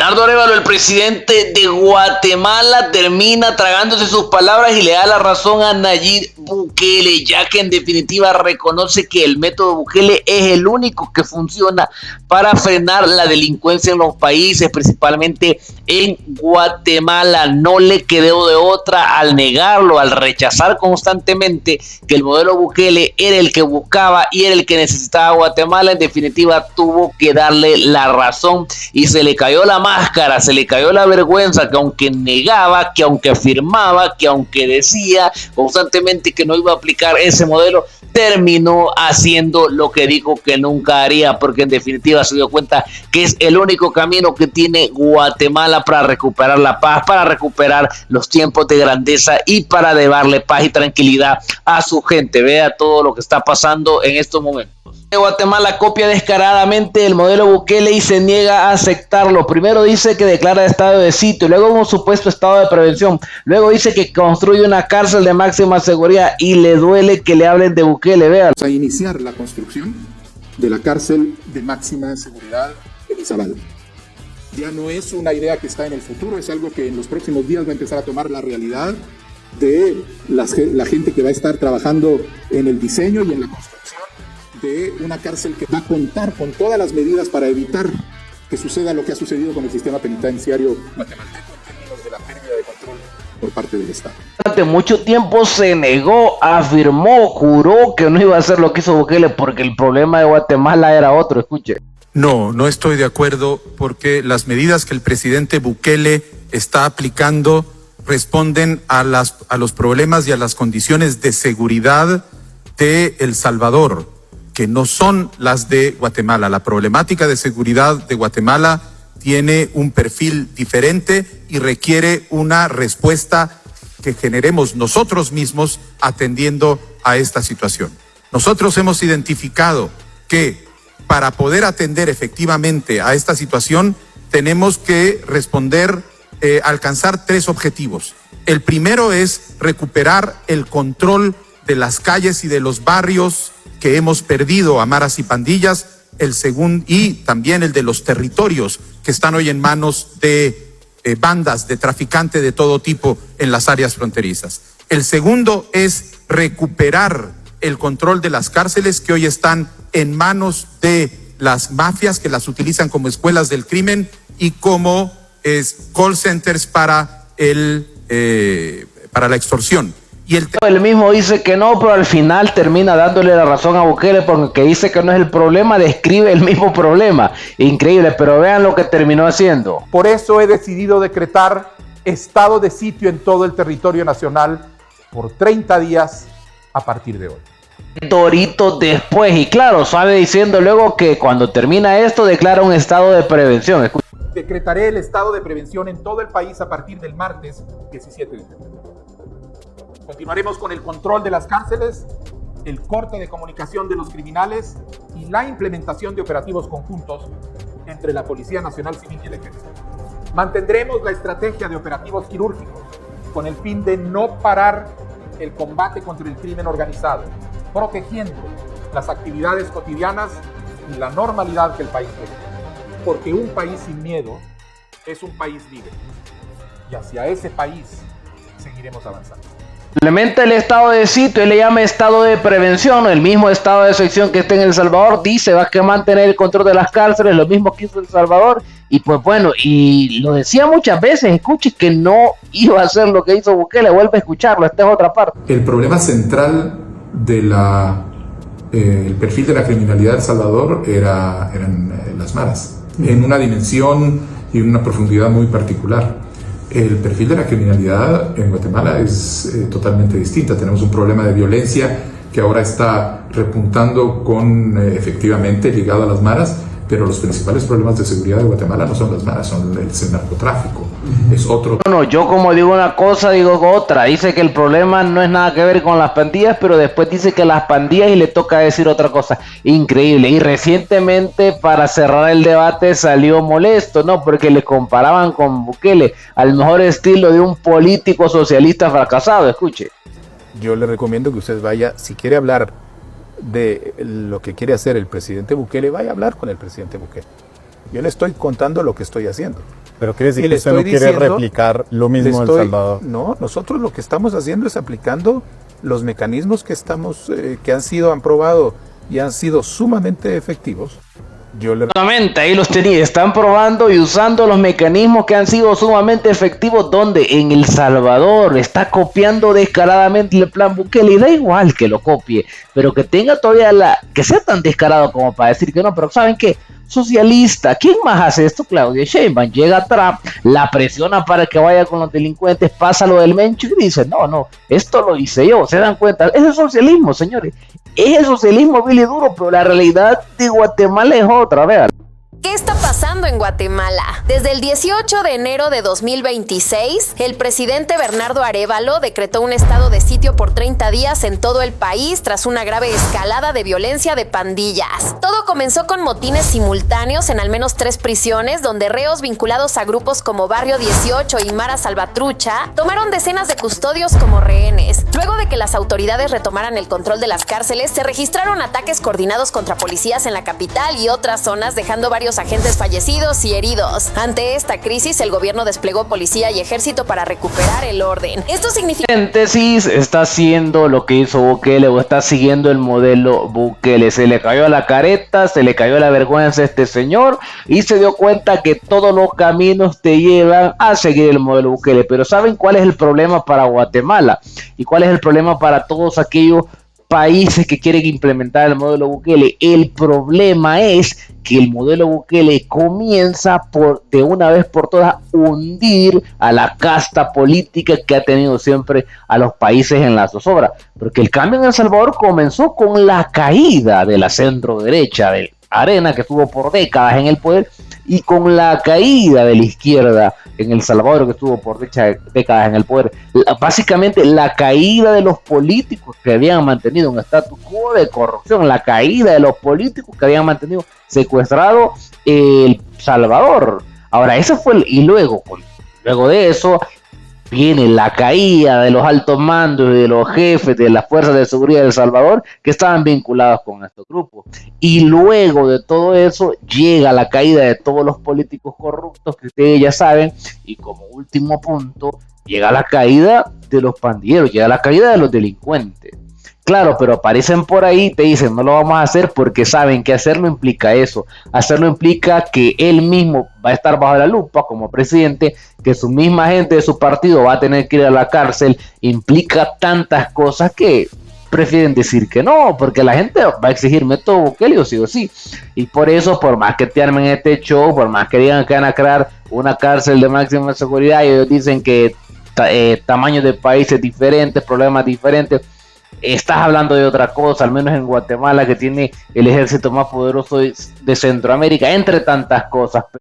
Nardo Arévalo, el presidente de Guatemala, termina tragándose sus palabras y le da la razón a Nayib Bukele, ya que en definitiva reconoce que el método Bukele es el único que funciona para frenar la delincuencia en los países, principalmente en Guatemala. No le quedó de otra al negarlo, al rechazar constantemente que el modelo Bukele era el que buscaba y era el que necesitaba Guatemala. En definitiva, tuvo que darle la razón y se le cayó la máscara, se le cayó la vergüenza, que aunque negaba, que aunque afirmaba, que aunque decía constantemente que no iba a aplicar ese modelo, terminó haciendo lo que dijo que nunca haría, porque en definitiva se dio cuenta que es el único camino que tiene Guatemala para recuperar la paz, para recuperar los tiempos de grandeza y para darle paz y tranquilidad a su gente. Vea todo lo que está pasando en estos momentos. Guatemala copia descaradamente el modelo Bukele y se niega a aceptarlo. Primero dice que declara estado de sitio, luego un supuesto estado de prevención, luego dice que construye una cárcel de máxima seguridad y le duele que le hablen de Bukele. Vean. Vamos a iniciar la construcción de la cárcel de máxima seguridad en Izabal. Ya no es una idea que está en el futuro, es algo que en los próximos días va a empezar a tomar la realidad de la gente que va a estar trabajando en el diseño y en la construcción de una cárcel que va a contar con todas las medidas para evitar que suceda lo que ha sucedido con el sistema penitenciario guatemalteco en términos de la pérdida de control por parte del Estado. Durante mucho tiempo se negó, afirmó, juró que no iba a hacer lo que hizo Bukele porque el problema de Guatemala era otro. Escuche. No estoy de acuerdo porque las medidas que el presidente Bukele está aplicando responden a los problemas y a las condiciones de seguridad de El Salvador, que no son las de Guatemala. La problemática de seguridad de Guatemala tiene un perfil diferente y requiere una respuesta que generemos nosotros mismos atendiendo a esta situación. Nosotros hemos identificado que para poder atender efectivamente a esta situación tenemos que alcanzar tres objetivos. El primero es recuperar el control de las calles y de los barrios que hemos perdido a maras y pandillas, el segundo, y también el de los territorios que están hoy en manos de bandas de traficantes de todo tipo en las áreas fronterizas. El segundo es recuperar el control de las cárceles que hoy están en manos de las mafias que las utilizan como escuelas del crimen y como call centers para la extorsión. Y él mismo dice que no, pero al final termina dándole la razón a Bukele porque dice que no es el problema, describe el mismo problema. Increíble, pero vean lo que terminó haciendo. Por eso he decidido decretar estado de sitio en todo el territorio nacional por 30 días a partir de hoy. Doritos después, y claro, sale diciendo luego que cuando termina esto declara un estado de prevención. Decretaré el estado de prevención en todo el país a partir del martes 17 de febrero. Continuaremos con el control de las cárceles, el corte de comunicación de los criminales y la implementación de operativos conjuntos entre la Policía Nacional Civil y el Ejército. Mantendremos la estrategia de operativos quirúrgicos con el fin de no parar el combate contra el crimen organizado, protegiendo las actividades cotidianas y la normalidad que el país requiere. Porque un país sin miedo es un país libre y hacia ese país seguiremos avanzando. Implementa el estado de sitio, él le llama estado de prevención, el mismo estado de excepción que está en El Salvador, dice va a mantener el control de las cárceles, lo mismo que hizo El Salvador, y pues bueno, y lo decía muchas veces, escuche que no iba a hacer lo que hizo Bukele, vuelve a escucharlo, esta es otra parte. El problema central de el perfil de la criminalidad de El Salvador eran las maras, en una dimensión y en una profundidad muy particular. El perfil de la criminalidad en Guatemala es totalmente distinta. Tenemos un problema de violencia que ahora está repuntando efectivamente ligado a las maras, pero los principales problemas de seguridad de Guatemala no son las maras, son el narcotráfico. Es otro. No, yo como digo una cosa, digo otra. Dice que el problema no es nada que ver con las pandillas, pero después dice que las pandillas y le toca decir otra cosa. Increíble. Y recientemente, para cerrar el debate, salió molesto, ¿no? Porque le comparaban con Bukele, al mejor estilo de un político socialista fracasado. Escuche. Yo le recomiendo que usted vaya, si quiere hablar de lo que quiere hacer el presidente Bukele, vaya a hablar con el presidente Bukele. Yo le estoy contando lo que estoy haciendo. Pero quiere decir Y que le usted no estoy quiere diciendo- replicar lo mismo en El Salvador. No, nosotros lo que estamos haciendo es aplicando los mecanismos que han probado y han sido sumamente efectivos. Yo le Nuevamente, ahí los tenía, están probando y usando los mecanismos que han sido sumamente efectivos, donde en El Salvador está copiando descaradamente el plan Bukele, y da igual que lo copie, pero que tenga todavía que sea tan descarado como para decir que no, pero ¿saben qué? Socialista, ¿quién más hace esto? Claudia Sheinbaum. Llega a Trump, la presiona para que vaya con los delincuentes, pasa lo del Mencho y dice, no, esto lo hice yo, se dan cuenta, es el socialismo, señores, es el socialismo vil y duro, pero la realidad de Guatemala es otra, vean. ¿Qué está pasando en Guatemala? Desde el 18 de enero de 2026, el presidente Bernardo Arévalo decretó un estado de sitio por 30 días en todo el país tras una grave escalada de violencia de pandillas. Todo comenzó con motines simultáneos en al menos 3 prisiones, donde reos vinculados a grupos como Barrio 18 y Mara Salvatrucha tomaron decenas de custodios como rehenes. Luego de que las autoridades retomaran el control de las cárceles, se registraron ataques coordinados contra policías en la capital y otras zonas, dejando varios agentes fallecidos y heridos. Ante esta crisis, el gobierno desplegó policía y ejército para recuperar el orden. Esto significa... Síntesis, está haciendo lo que hizo Bukele o está siguiendo el modelo Bukele. Se le cayó la careta, se le cayó la vergüenza a este señor y se dio cuenta que todos los caminos te llevan a seguir el modelo Bukele. Pero ¿saben cuál es el problema para Guatemala? ¿Y cuál es el problema para todos aquellos países que quieren implementar el modelo Bukele? El problema es que el modelo Bukele comienza de una vez por todas hundir a la casta política que ha tenido siempre a los países en la zozobra, porque el cambio en El Salvador comenzó con la caída de la centro derecha de Arena, que estuvo por décadas en el poder, y con la caída de la izquierda en El Salvador, que estuvo por décadas en el poder. Básicamente la caída de los políticos que habían mantenido un status quo de corrupción, la caída de los políticos que habían mantenido secuestrado El Salvador. Ahora, eso fue y luego de eso viene la caída de los altos mandos y de los jefes de las fuerzas de seguridad de El Salvador que estaban vinculados con estos grupos. Y luego de todo eso llega la caída de todos los políticos corruptos que ustedes ya saben. Y como último punto, llega la caída de los pandilleros, llega la caída de los delincuentes. Claro, pero aparecen por ahí y te dicen, no lo vamos a hacer porque saben que hacerlo implica eso. Hacerlo implica que él mismo va a estar bajo la lupa como presidente, que su misma gente de su partido va a tener que ir a la cárcel. Implica tantas cosas que prefieren decir que no, porque la gente va a exigir método Bukele o sí. Y por eso, por más que te armen este show, por más que digan que van a crear una cárcel de máxima seguridad, y ellos dicen que tamaños de países diferentes, problemas diferentes, estás hablando de otra cosa, al menos en Guatemala, que tiene el ejército más poderoso de Centroamérica, entre tantas cosas.